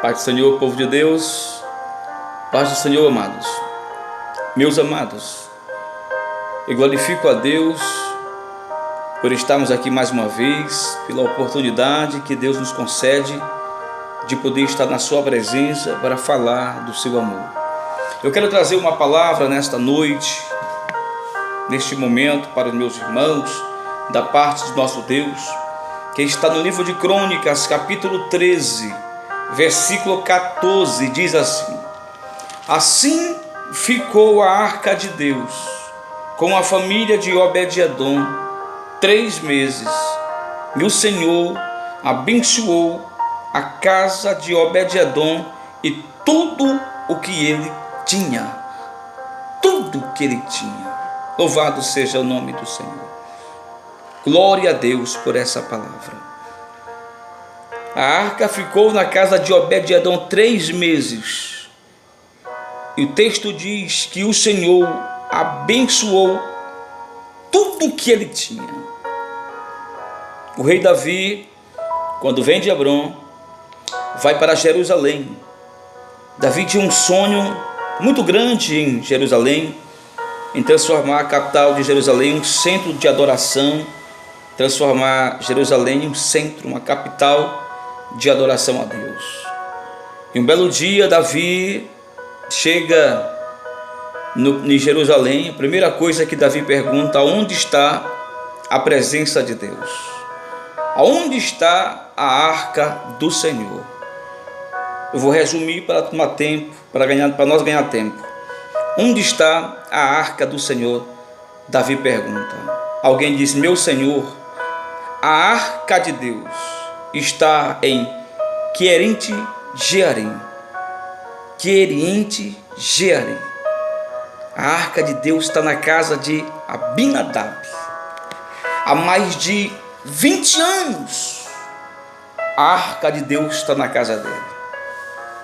Paz do Senhor, povo de Deus, paz do Senhor, amados. Meus amados, eu glorifico a Deus por estarmos aqui mais uma vez, pela oportunidade que Deus nos concede de poder estar na sua presença para falar do seu amor. Eu quero trazer uma palavra nesta noite, neste momento, para os meus irmãos, da parte de nosso Deus, que está no livro de Crônicas, capítulo 13, versículo 14, diz assim: Assim ficou a arca de Deus com a família de Obed-edom 3 meses, e o Senhor abençoou a casa de Obed-edom e tudo o que ele tinha. Tudo o que ele tinha. Louvado seja o nome do Senhor. Glória a Deus por essa palavra. A arca ficou na casa de Obed-edom 3 meses. E o texto diz que o Senhor abençoou tudo o que ele tinha. O rei Davi, quando vem de Hebrom, vai para Jerusalém. Davi tinha um sonho muito grande em Jerusalém, em transformar a capital de Jerusalém em um centro de adoração, transformar Jerusalém em um centro, uma capital de adoração a Deus. E um belo dia, Davi chega em Jerusalém. A primeira coisa que Davi pergunta: onde está a presença de Deus? Aonde está a arca do Senhor? Eu vou resumir para tomar tempo, para nós ganhar tempo. Onde está a arca do Senhor? Davi pergunta. Alguém diz: meu Senhor, a arca de Deus está em Querite Jearim. Querite Jearim. A arca de Deus está na casa de Abinadab. Há mais de 20 anos a arca de Deus está na casa dele.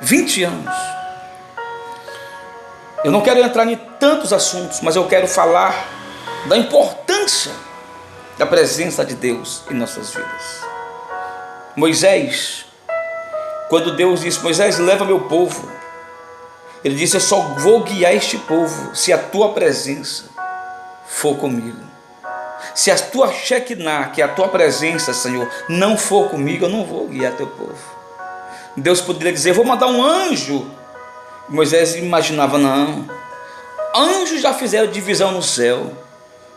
20 anos. Eu não quero entrar em tantos assuntos, mas eu quero falar da importância da presença de Deus em nossas vidas. Moisés, quando Deus disse: Moisés, leva meu povo, ele disse: eu só vou guiar este povo se a tua presença for comigo. Se a tua Shekinah, que é a tua presença, Senhor, não for comigo, eu não vou guiar teu povo. Deus poderia dizer: vou mandar um anjo. Moisés imaginava: não, anjos já fizeram divisão no céu,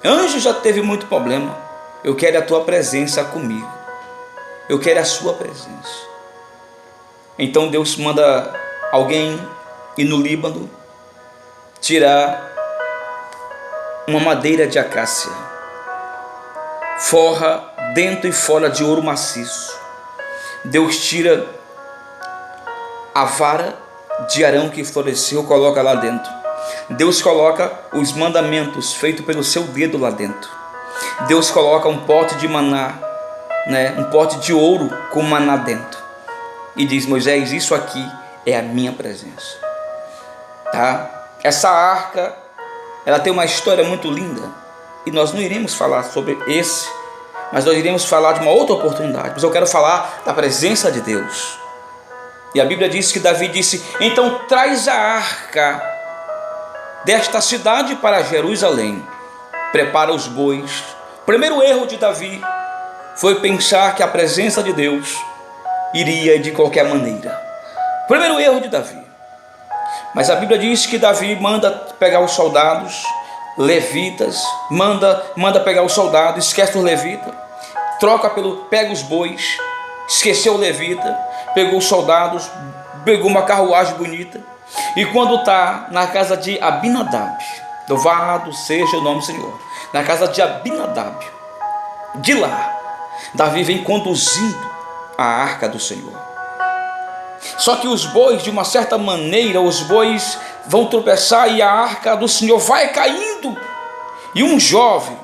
anjos já teve muito problema. Eu quero a tua presença comigo, eu quero a sua presença. Então Deus manda alguém ir no Líbano tirar uma madeira de acácia, forra dentro e fora de ouro maciço. Deus tira a vara de Arão que floresceu, coloca lá dentro. Deus coloca os mandamentos feitos pelo seu dedo lá dentro. Deus coloca um pote de maná, um pote de ouro com maná dentro, e diz: Moisés, isso aqui é a minha presença, tá? Essa arca, ela tem uma história muito linda, e nós não iremos falar sobre esse, mas nós iremos falar de uma outra oportunidade. Mas eu quero falar da presença de Deus. E a Bíblia diz que Davi disse: então traz a arca desta cidade para Jerusalém, prepara os bois. O primeiro erro de Davi foi pensar que a presença de Deus iria de qualquer maneira. Primeiro erro de Davi. Mas a Bíblia diz que Davi manda pegar os soldados levitas, manda pegar os soldados, esquece os levitas, pega os bois, esqueceu o levita, pegou os soldados, pegou uma carruagem bonita, e quando está na casa de Abinadab, louvado seja o nome do Senhor, na casa de Abinadab, de lá Davi vem conduzindo a arca do Senhor. Só que os bois, de uma certa maneira, os bois vão tropeçar e a arca do Senhor vai caindo, e um jovem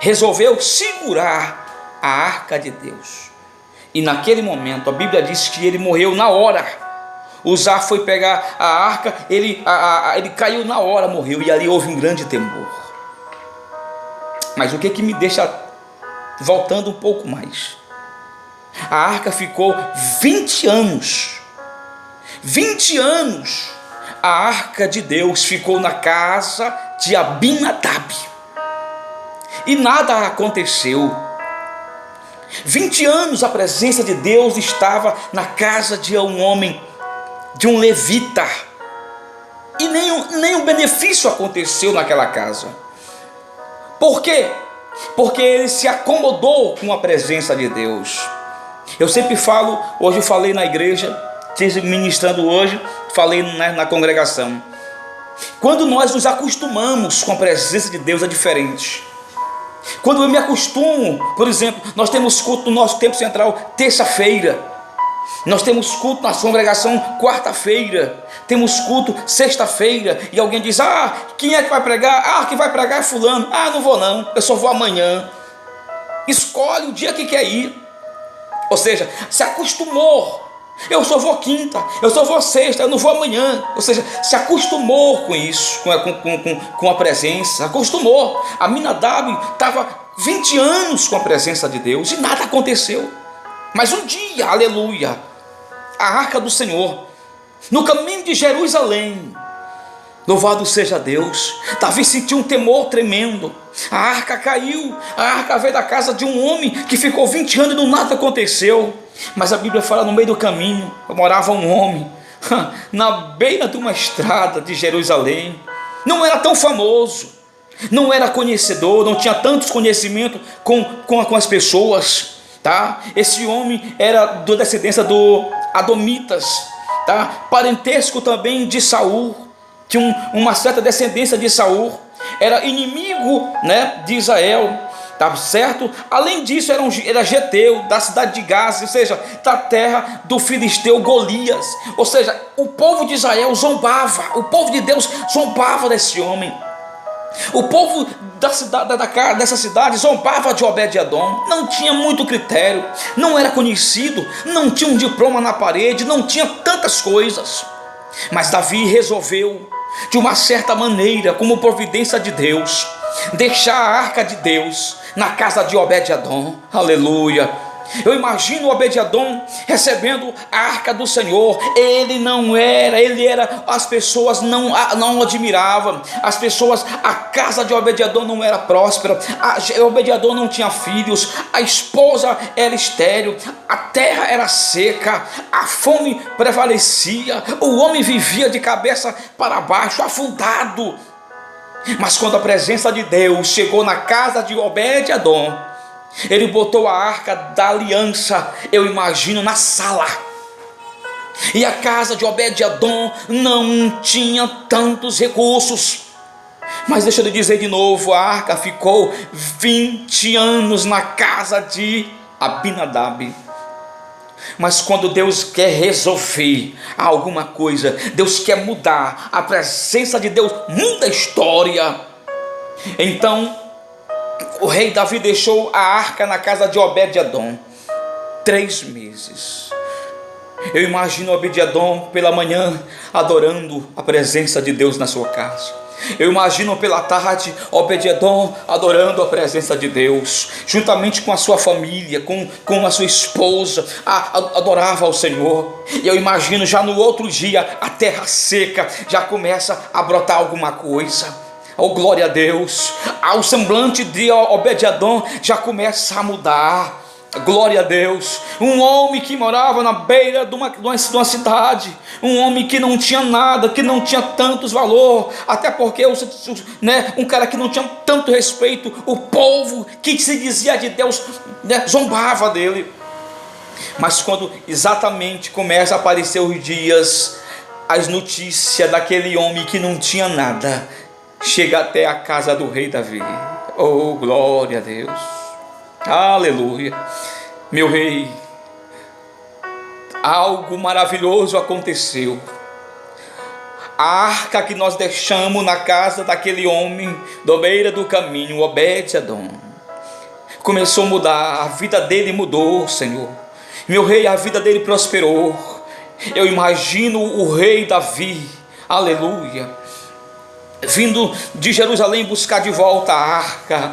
resolveu segurar a arca de Deus, e naquele momento a Bíblia diz que ele morreu na hora. Uzá foi pegar a arca, ele caiu na hora, morreu, e ali houve um grande temor. Mas o que me deixa voltando um pouco mais? A arca ficou 20 anos 20 anos a arca de Deus ficou na casa de Abinadab e nada aconteceu. 20 anos a presença de Deus estava na casa de um homem, de um levita, e nenhum benefício aconteceu naquela casa. Por quê? Porque ele se acomodou com a presença de Deus. Eu sempre falo, hoje eu falei na igreja, ministrando hoje, falei na congregação. Quando nós nos acostumamos com a presença de Deus é diferente. Quando eu me acostumo, por exemplo, nós temos culto no nosso tempo central terça-feira, nós temos culto na congregação quarta-feira, temos culto sexta-feira, e alguém diz: quem é que vai pregar? Quem vai pregar é fulano. Não vou não, eu só vou amanhã. Escolhe o dia que quer ir. Ou seja, se acostumou. Eu só vou quinta, eu só vou sexta, eu não vou amanhã. Ou seja, se acostumou com isso, com a presença, acostumou. Abinadab estava 20 anos com a presença de Deus e nada aconteceu. Mas um dia, aleluia, a arca do Senhor, no caminho de Jerusalém, louvado seja Deus, Davi sentiu um temor tremendo. A arca caiu, a arca veio da casa de um homem que ficou 20 anos e nada aconteceu. Mas a Bíblia fala: no meio do caminho morava um homem, na beira de uma estrada de Jerusalém. Não era tão famoso, não era conhecedor, não tinha tantos conhecimentos com as pessoas, tá? Esse homem era da descendência do Adomitas, tá? Parentesco também de Saul, tinha uma certa descendência de Saul, era inimigo, de Israel, tá certo? Além disso, era geteu da cidade de Gaza, ou seja, da terra do filisteu Golias. Ou seja, o povo de Israel zombava, o povo de Deus zombava desse homem. O povo dessa cidade zombava de Obed-Edom. Não tinha muito critério, não era conhecido, não tinha um diploma na parede, não tinha tantas coisas. Mas Davi resolveu, de uma certa maneira, como providência de Deus, deixar a arca de Deus na casa de Obed-Edom. Aleluia. Eu imagino Obed-Edom recebendo a arca do Senhor. Ele era, as pessoas não admiravam, as pessoas, a casa de Obed-Edom não era próspera, Obed-Edom não tinha filhos, a esposa era estéril, a terra era seca, a fome prevalecia, o homem vivia de cabeça para baixo, afundado. Mas quando a presença de Deus chegou na casa de Obed-Edom, ele botou a arca da aliança, eu imagino, na sala. E a casa de Obed-Edom não tinha tantos recursos. Mas deixa eu lhe dizer de novo, a arca ficou 20 anos na casa de Abinadab. Mas quando Deus quer resolver alguma coisa, Deus quer mudar, a presença de Deus muda a história. Então o rei Davi deixou a arca na casa de Obed-Edom 3 meses. Eu imagino Obed-Edom pela manhã adorando a presença de Deus na sua casa. Eu imagino pela tarde Obed-Edom adorando a presença de Deus, juntamente com a sua família, com a sua esposa, adorava ao Senhor. E eu imagino já no outro dia a terra seca, já começa a brotar alguma coisa. Oh, glória a Deus. O semblante de Obed-Edom já começa a mudar. Glória a Deus. Um homem que morava na beira de uma cidade, um homem que não tinha nada, que não tinha tantos valor, até porque um cara que não tinha tanto respeito, o povo que se dizia de Deus, zombava dele. Mas quando exatamente começa a aparecer os dias, as notícias daquele homem que não tinha nada chega até a casa do rei Davi. Oh, glória a Deus. Aleluia. Meu rei, algo maravilhoso aconteceu. A arca que nós deixamos na casa daquele homem do beira do caminho, Obed-Edom, começou a mudar. A vida dele mudou, Senhor. Meu rei, a vida dele prosperou. Eu imagino o rei Davi, aleluia, vindo de Jerusalém buscar de volta a arca.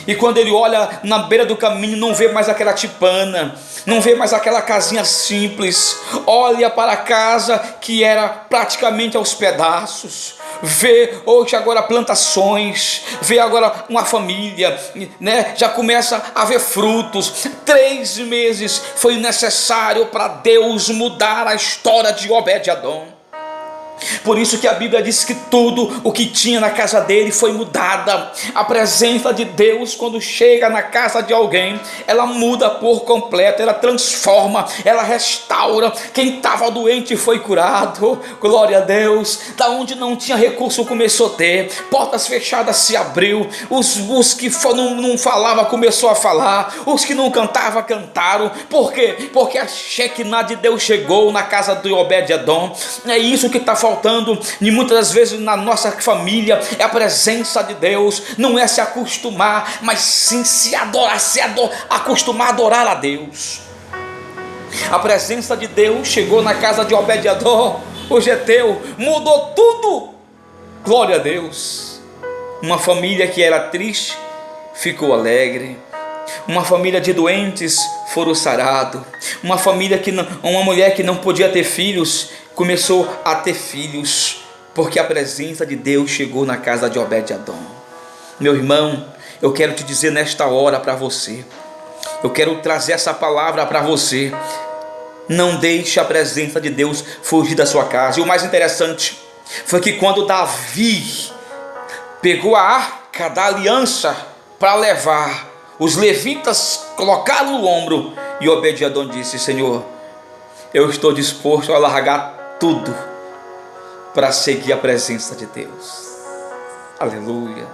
E quando ele olha na beira do caminho, não vê mais aquela tipana, não vê mais aquela casinha simples, olha para a casa que era praticamente aos pedaços, vê hoje agora plantações, vê agora uma família, né? Já começa a ver frutos. 3 meses foi necessário para Deus mudar a história de Obed-Edom. Por isso que a Bíblia diz que tudo o que tinha na casa dele foi mudada. A presença de Deus, quando chega na casa de alguém, ela muda por completo, ela transforma, ela restaura. Quem estava doente foi curado, glória a Deus. Da onde não tinha recurso começou a ter, portas fechadas se abriu, os que não falavam começou a falar, os que não cantavam cantaram. Por quê? Porque a Shekinah de Deus chegou na casa de Obed-Edom. É isso que está faltando e muitas das vezes na nossa família, é a presença de Deus. Não é se acostumar, mas sim acostumar a adorar a Deus. A presença de Deus chegou na casa de Obed-Edom, o geteu, mudou tudo, glória a Deus. Uma família que era triste ficou alegre, uma família de doentes foram sarados, uma mulher que não podia ter filhos começou a ter filhos, porque a presença de Deus chegou na casa de Obed-Edom. Meu irmão, eu quero te dizer nesta hora para você, eu quero trazer essa palavra para você: não deixe a presença de Deus fugir da sua casa. E o mais interessante foi que quando Davi pegou a arca da aliança para levar, os levitas colocaram no ombro, e Obed-Edom disse: Senhor, eu estou disposto a largar tudo para seguir a presença de Deus. Aleluia,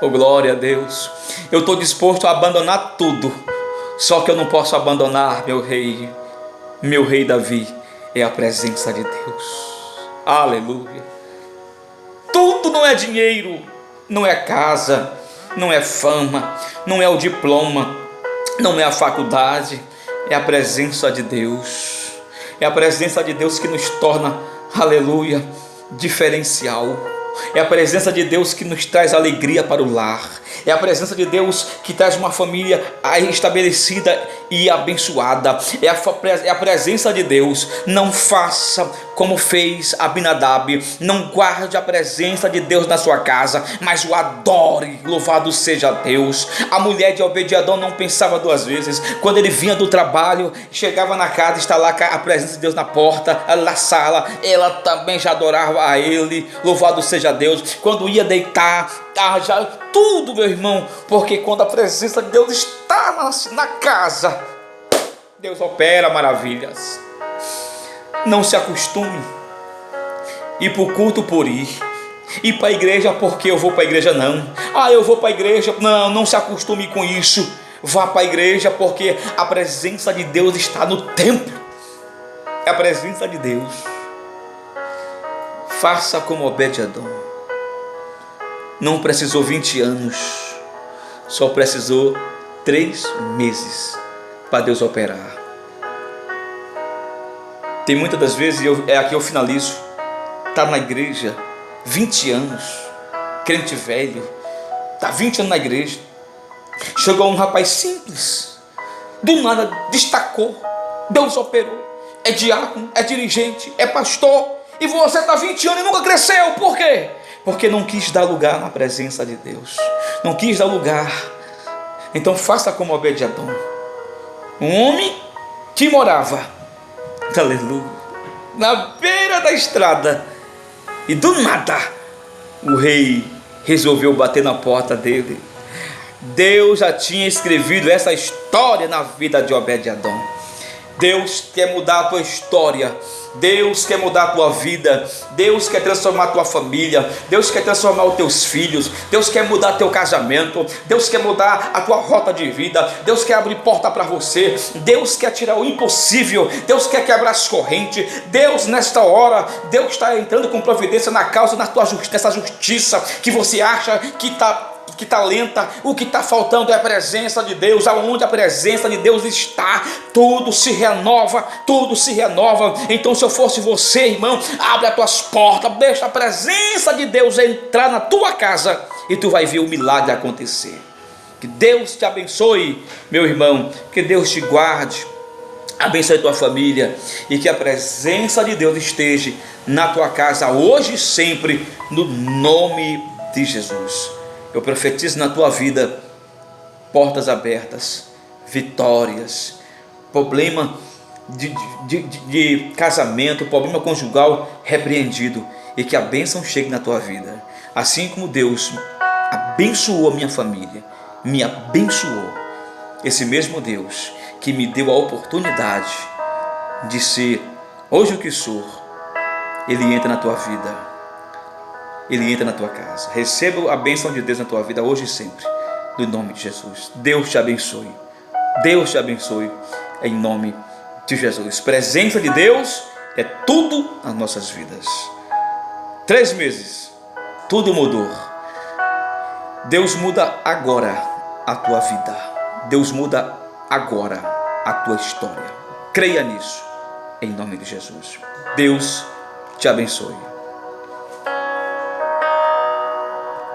oh glória a Deus. Eu estou disposto a abandonar tudo, só que eu não posso abandonar meu rei Davi, é a presença de Deus. Aleluia. Tudo não é dinheiro, não é casa, não é fama, não é o diploma, não é a faculdade, é a presença de Deus. É a presença de Deus que nos torna, aleluia, diferencial. É a presença de Deus que nos traz alegria para o lar. É a presença de Deus que traz uma família estabelecida e abençoada. É a presença de Deus. Não faça como fez Abinadab. Não guarde a presença de Deus na sua casa, mas o adore. Louvado seja Deus. A mulher de Obed-Edom não pensava 2 vezes. Quando ele vinha do trabalho, chegava na casa, está lá a presença de Deus na porta, na sala, ela também já adorava a ele. Louvado seja Deus. Quando ia deitar, já tudo, meu irmão, porque quando a presença de Deus está na casa, Deus opera maravilhas. Não se acostume ir para o culto por ir para a igreja porque eu vou para a igreja. Não, eu vou para a igreja. Não se acostume com isso. Vá para a igreja porque a presença de Deus está no templo. É a presença de Deus. Faça como Obed-Edom. Não precisou 20 anos, só precisou 3 meses para Deus operar. Tem muitas das vezes, aqui eu finalizo, está na igreja 20 anos, crente velho, está 20 anos na igreja, chegou um rapaz simples, do nada destacou, Deus operou, é diácono, é dirigente, é pastor, e você está 20 anos e nunca cresceu. Por quê? Porque não quis dar lugar na presença de Deus, não quis dar lugar. Então faça como Obed-Edom, um homem que morava, aleluia, na beira da estrada, e do nada o rei resolveu bater na porta dele. Deus já tinha escrevido essa história na vida de Obed-Edom. Deus quer mudar a tua história, Deus quer mudar a tua vida, Deus quer transformar a tua família, Deus quer transformar os teus filhos, Deus quer mudar teu casamento, Deus quer mudar a tua rota de vida, Deus quer abrir porta para você, Deus quer tirar o impossível, Deus quer quebrar as correntes. Deus, nesta hora, Deus está entrando com providência na causa, nessa justiça que você acha que está lenta. O que está faltando é a presença de Deus. Aonde a presença de Deus está, tudo se renova, tudo se renova. Então, se eu fosse você, irmão, abre as tuas portas, deixa a presença de Deus entrar na tua casa e tu vai ver o milagre acontecer. Que Deus te abençoe, meu irmão. Que Deus te guarde. Abençoe tua família e que a presença de Deus esteja na tua casa hoje e sempre, no nome de Jesus. Eu profetizo na tua vida portas abertas, vitórias, problema de casamento, problema conjugal repreendido, e que a bênção chegue na tua vida. Assim como Deus abençoou a minha família, me abençoou, esse mesmo Deus que me deu a oportunidade de ser hoje o que sou, Ele entra na tua vida, Ele entra na tua casa. Receba a bênção de Deus na tua vida hoje e sempre, no nome de Jesus. Deus te abençoe, Deus te abençoe, em nome de Jesus. Presença de Deus é tudo nas nossas vidas. 3 meses, tudo mudou. Deus muda agora a tua vida, Deus muda agora a tua história. Creia nisso, em nome de Jesus. Deus te abençoe.